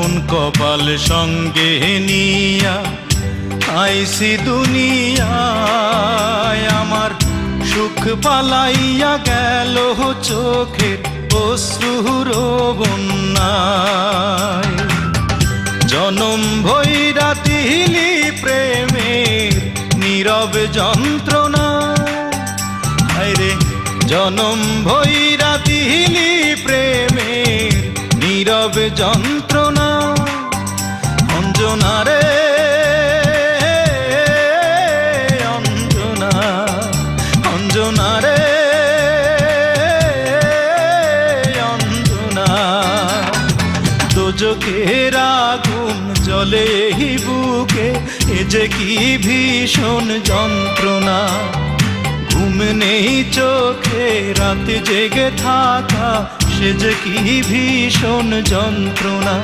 মন কপাল সঙ্গে নিয়া আইসি দুনিয়ায়, আমার সুখ পালাইয়া গেল চোখের অশ্রুর বন্যায়। জনম ভৈরা দিলি প্রেমের নীরব যন্ত্রণা, হায়রে জনম ভৈরা দিলি প্রেমের নীরব যন্ত্রণা। অঞ্জনা রে অঞ্জনা, অঞ্জনা রে অঞ্জনা, দোজখের আগুন জ্বলে এই বুকে, এ যে কি ভীষণ যন্ত্রণা। ঘুম নেই চোখে রাতে জেগে থাকা, সে যে কি ভীষণ যন্ত্রণা।